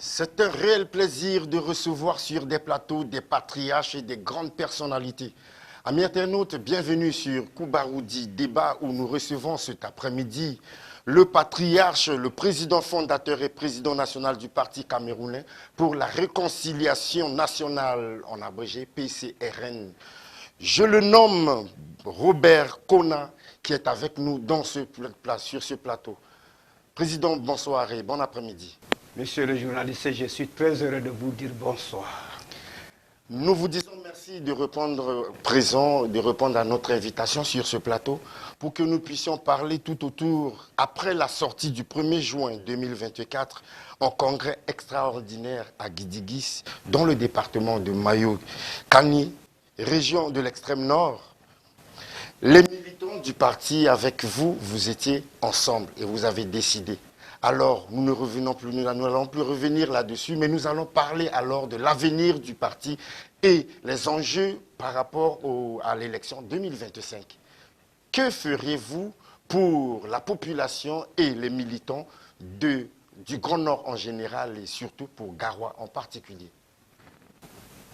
C'est un réel plaisir de recevoir sur des plateaux des patriarches et des grandes personnalités. Amis internautes, bienvenue sur Koubaroudi Débat où nous recevons cet après-midi le patriarche, le président fondateur et président national du Parti camerounais pour la réconciliation nationale, en abrégé PCRN. Je le nomme Robert Kona qui est avec nous sur ce plateau. Président, bonsoir et bon après-midi. Monsieur le journaliste, je suis très heureux de vous dire bonsoir. Nous vous disons merci de répondre présent, de répondre à notre invitation sur ce plateau pour que nous puissions parler tout autour, après la sortie du 1er juin 2024, en congrès extraordinaire à Guidigis, dans le département de Mayo-Kani, région de l'extrême nord. Les militants du parti avec vous, vous étiez ensemble et vous avez décidé. Alors, nous n'allons plus revenir là-dessus, mais nous allons parler alors de l'avenir du parti et les enjeux par rapport à l'élection 2025. Que feriez-vous pour la population et les militants du Grand Nord en général et surtout pour Garoua en particulier?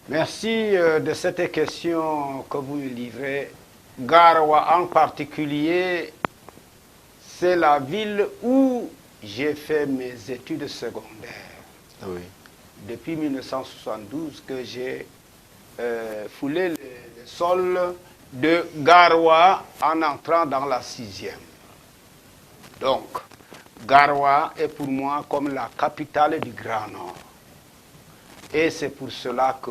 Merci de cette question que vous me livrez. Garoua en particulier, c'est la ville où j'ai fait mes études secondaires. Oui. Depuis 1972 que j'ai foulé le sol de Garoua en entrant dans la 6e. Donc, Garoua est pour moi comme la capitale du Grand Nord. Et c'est pour cela que,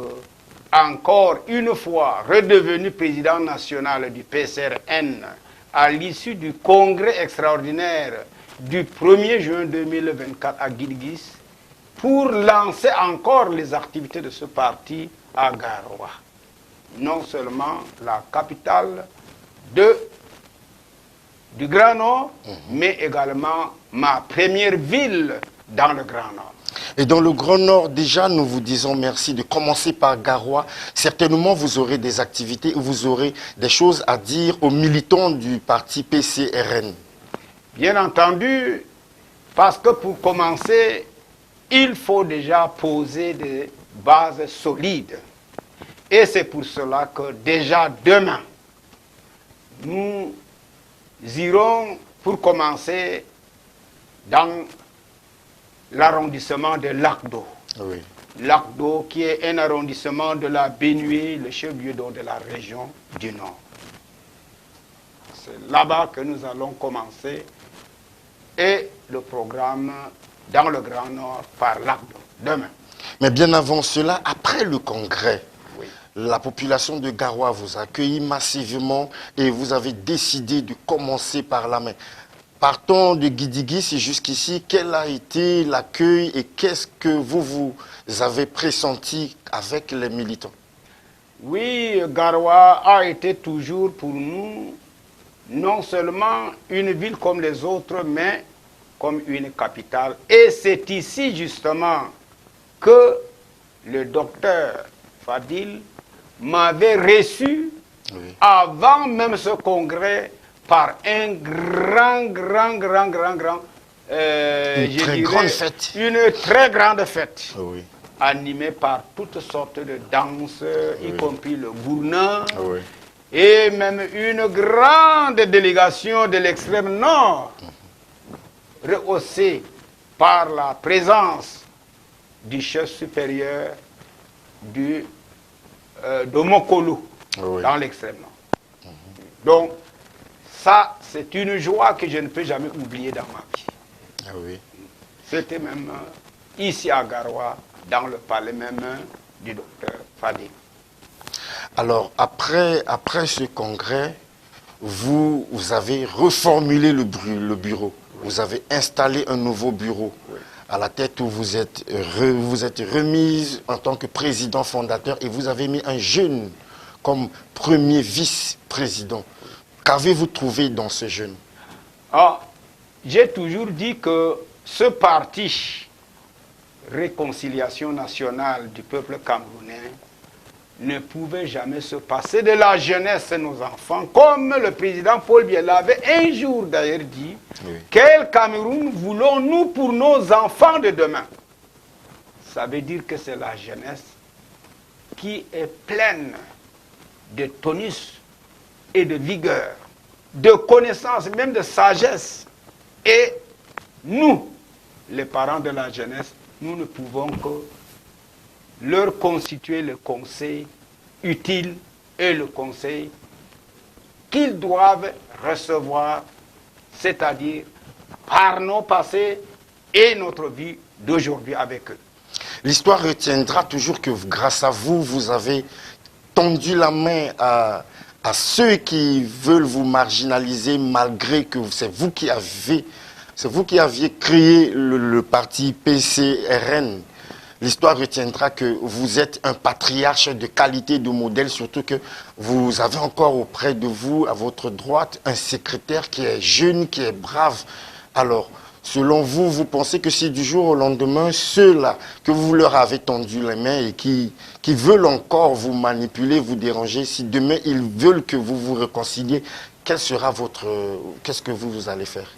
encore une fois, redevenu président national du PCRN, à l'issue du congrès extraordinaire du 1er juin 2024 à Guidigis, pour lancer encore les activités de ce parti à Garoua. Non seulement la capitale du Grand Nord, mais également ma première ville dans le Grand Nord. Et dans le Grand Nord, déjà, nous vous disons merci de commencer par Garoua. Certainement, vous aurez des activités, vous aurez des choses à dire aux militants du parti PCRN. Bien entendu, parce que pour commencer, il faut déjà poser des bases solides. Et c'est pour cela que déjà demain, nous irons pour commencer dans l'arrondissement de Lac-d'Eau. Oui. Lac-d'Eau qui est un arrondissement de la Bénuée, le chef-lieu de la région du Nord. C'est là-bas que nous allons commencer et le programme dans le Grand Nord par Lac-d'Eau, demain. Mais bien avant cela, après le congrès, Oui. la population de Garoua vous a accueilli massivement et vous avez décidé de commencer par la main. Partons de Guidigis et jusqu'ici, quel a été l'accueil et qu'est-ce que vous avez pressenti avec les militants? Oui, Garoua a été toujours pour nous non seulement une ville comme les autres, mais comme une capitale. Et c'est ici justement que le docteur Fadil m'avait reçu avant même ce congrès par un grande fête. Une très grande fête. Oui. Animée par toutes sortes de danses, y compris le gourna. Oui. Et même une grande délégation de l'extrême nord, rehaussée par la présence du chef supérieur de Mokolo, dans l'extrême nord. Donc, ça, c'est une joie que je ne peux jamais oublier dans ma vie. Ah oui. C'était même ici à Garoua, dans le palais même du docteur Fadi. Alors, après ce congrès, vous avez reformulé le bureau. Vous avez installé un nouveau bureau à la tête où vous êtes remise en tant que président fondateur et vous avez mis un jeune comme premier vice-président. Qu'avez-vous trouvé dans ce jeune? J'ai toujours dit que ce parti, Réconciliation nationale du peuple camerounais, ne pouvait jamais se passer de la jeunesse de nos enfants, comme le président Paul Biya l'avait un jour d'ailleurs dit. Quel Cameroun voulons-nous pour nos enfants de demain? ça veut dire que c'est la jeunesse qui est pleine de tonus et de vigueur, de connaissance, même de sagesse. Et nous, les parents de la jeunesse, nous ne pouvons que leur constituer le conseil utile et le conseil qu'ils doivent recevoir, c'est-à-dire par nos passés et notre vie d'aujourd'hui avec eux. L'histoire retiendra toujours que grâce à vous, vous avez tendu la main à ceux qui veulent vous marginaliser malgré que c'est vous qui aviez créé le parti PCRN. L'histoire retiendra que vous êtes un patriarche de qualité, de modèle, surtout que vous avez encore auprès de vous, à votre droite, un secrétaire qui est jeune, qui est brave. Alors, selon vous, vous pensez que si du jour au lendemain, ceux-là que vous leur avez tendu les mains et qui veulent encore vous manipuler, vous déranger, si demain ils veulent que vous vous réconciliez, qu'est-ce que vous allez faire?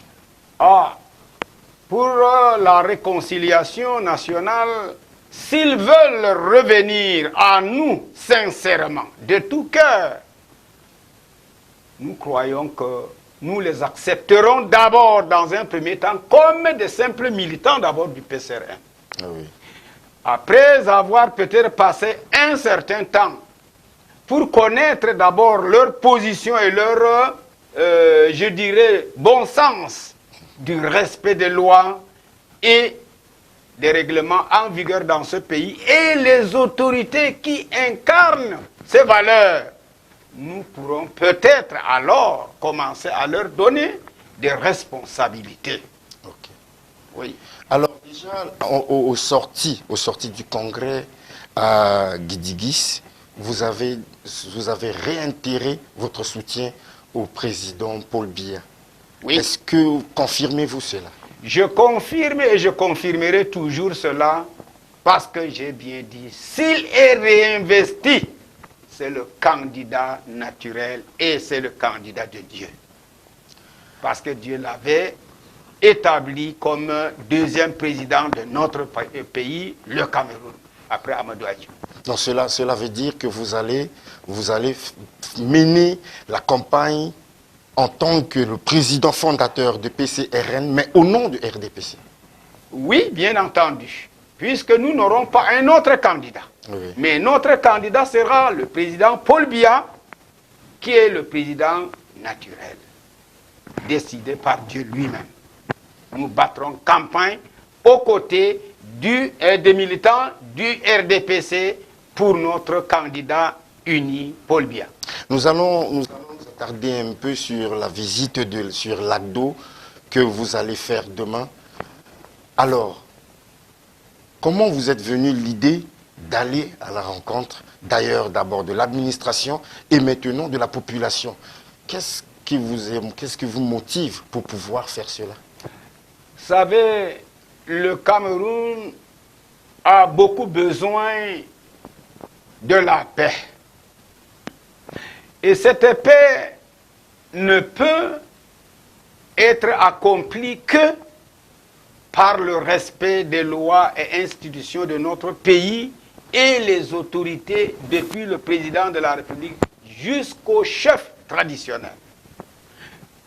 Pour la réconciliation nationale, s'ils veulent revenir à nous sincèrement, de tout cœur, nous croyons que nous les accepterons d'abord dans un premier temps comme des simples militants d'abord du PCRN. Ah oui. Après avoir peut-être passé un certain temps pour connaître d'abord leur position et leur, je dirais, bon sens du respect des lois et des règlements en vigueur dans ce pays et les autorités qui incarnent ces valeurs, nous pourrons peut-être alors commencer à leur donner des responsabilités. Okay. Oui. Alors déjà, aux sorties du congrès à Guidigis, vous avez réitéré votre soutien au président Paul Biya. Oui. Est-ce que confirmez-vous cela? Je confirme et je confirmerai toujours cela parce que j'ai bien dit, s'il est réinvesti, c'est le candidat naturel et c'est le candidat de Dieu. Parce que Dieu l'avait établi comme deuxième président de notre pays, le Cameroun, après Amadou Ahidjo. Donc cela veut dire que vous allez mener la campagne en tant que le président fondateur de PCRN, mais au nom de RDPC. Oui, bien entendu, puisque nous n'aurons pas un autre candidat. Oui. Mais notre candidat sera le président Paul Biya, qui est le président naturel, décidé par Dieu lui-même. Nous battrons campagne aux côtés des militants du RDPC pour notre candidat uni, Paul Biya. Nous allons nous attarder un peu sur la visite sur l'ACDO que vous allez faire demain. Alors, comment vous êtes venu l'idée d'aller à la rencontre, d'ailleurs d'abord de l'administration et maintenant de la population? Qu'est-ce qui vous motive pour pouvoir faire cela? Vous savez, le Cameroun a beaucoup besoin de la paix. Et cette paix ne peut être accomplie que par le respect des lois et institutions de notre pays et les autorités, depuis le président de la République jusqu'au chef traditionnel.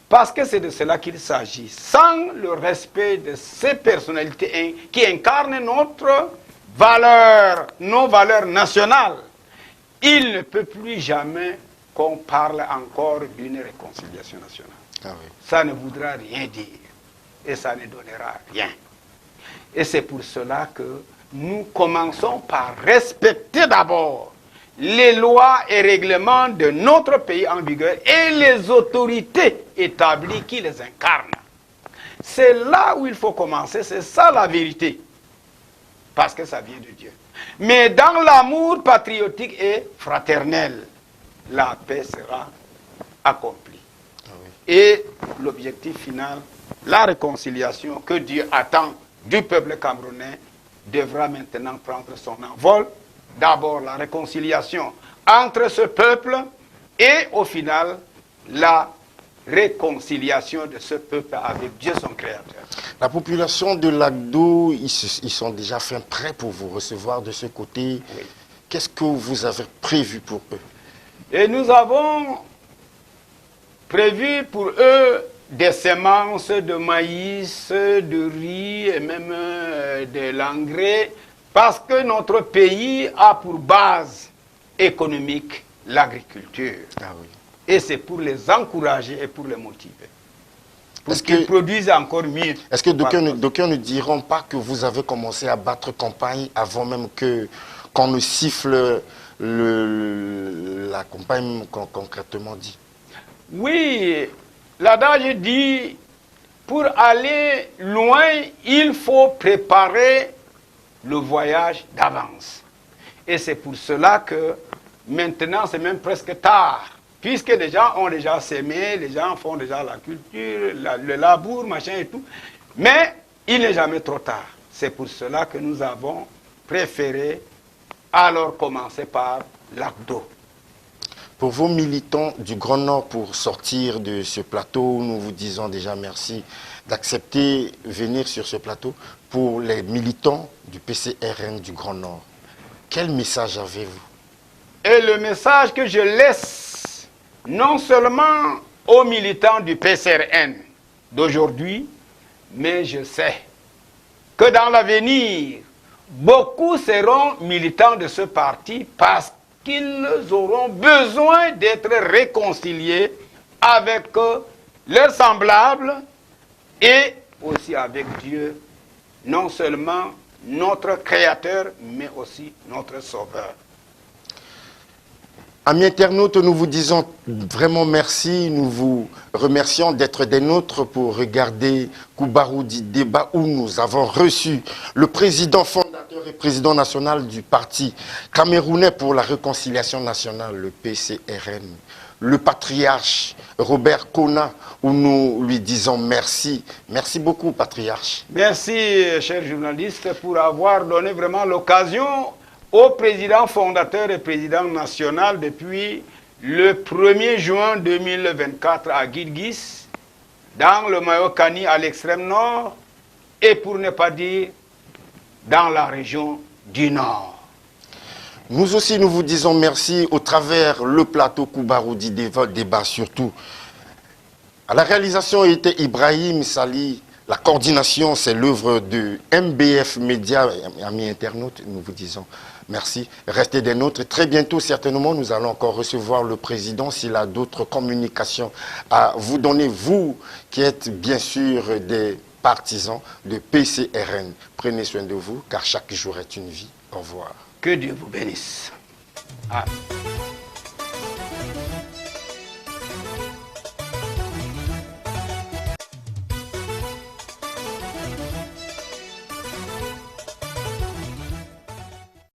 Parce que c'est de cela qu'il s'agit. Sans le respect de ces personnalités qui incarnent notre valeur, nos valeurs nationales, il ne peut plus jamais qu'on parle encore d'une réconciliation nationale. Ah oui. Ça ne voudra rien dire et ça ne donnera rien. Et c'est pour cela que nous commençons par respecter d'abord les lois et règlements de notre pays en vigueur et les autorités établies qui les incarnent. C'est là où il faut commencer, c'est ça la vérité. Parce que ça vient de Dieu. Mais dans l'amour patriotique et fraternel, la paix sera accomplie. Ah oui. Et l'objectif final, la réconciliation que Dieu attend du peuple camerounais, devra maintenant prendre son envol. D'abord la réconciliation entre ce peuple et au final la réconciliation de ce peuple avec Dieu son Créateur. La population de Lagdo, ils sont déjà fin prêts pour vous recevoir de ce côté. Oui. Qu'est-ce que vous avez prévu pour eux? Et nous avons prévu pour eux des semences de maïs, de riz et même de l'engrais, parce que notre pays a pour base économique l'agriculture. Ah oui. Et c'est pour les encourager et pour les motiver. Pour Est-ce qu'ils que- produisent encore mieux. Est-ce que d'aucuns ne diront pas que vous avez commencé à battre campagne avant même qu'on ne siffle la campagne concrètement dit? Oui, l'adage dit, pour aller loin, il faut préparer le voyage d'avance. Et c'est pour cela que maintenant, c'est même presque tard. Puisque les gens ont déjà sémé, les gens font déjà la culture, le labour, machin et tout. Mais il n'est jamais trop tard. C'est pour cela que nous avons préféré alors commencer par Lagdo. Pour vos militants du Grand Nord, pour sortir de ce plateau, nous vous disons déjà merci d'accepter venir sur ce plateau. Pour les militants du PCRN du Grand Nord, quel message avez-vous? Et le message que je laisse non seulement aux militants du PCRN d'aujourd'hui, mais je sais que dans l'avenir, beaucoup seront militants de ce parti parce qu'ils auront besoin d'être réconciliés avec leurs semblables et aussi avec Dieu, non seulement notre Créateur, mais aussi notre Sauveur. Amis internautes, nous vous disons vraiment merci. Nous vous remercions d'être des nôtres pour regarder Koubaroudi Débat où nous avons reçu le président fondateur et président national du parti camerounais pour la réconciliation nationale, le PCRN, le patriarche Robert Kona, où nous lui disons merci. Merci beaucoup, patriarche. Merci, chers journalistes, pour avoir donné vraiment l'occasion au président fondateur et président national depuis le 1er juin 2024 à Guilguis, dans le Mayokani à l'extrême nord, et pour ne pas dire dans la région du Nord. Nous aussi, nous vous disons merci au travers le plateau Koubaroudi Débat surtout. À la réalisation était Ibrahim Sali. La coordination, c'est l'œuvre de MBF Média. Amis internautes, nous vous disons merci. Restez des nôtres. Très bientôt, certainement, nous allons encore recevoir le président s'il a d'autres communications à vous donner, vous qui êtes bien sûr des partisans de PCRN. Prenez soin de vous, car chaque jour est une vie. Au revoir. Que Dieu vous bénisse. Amen.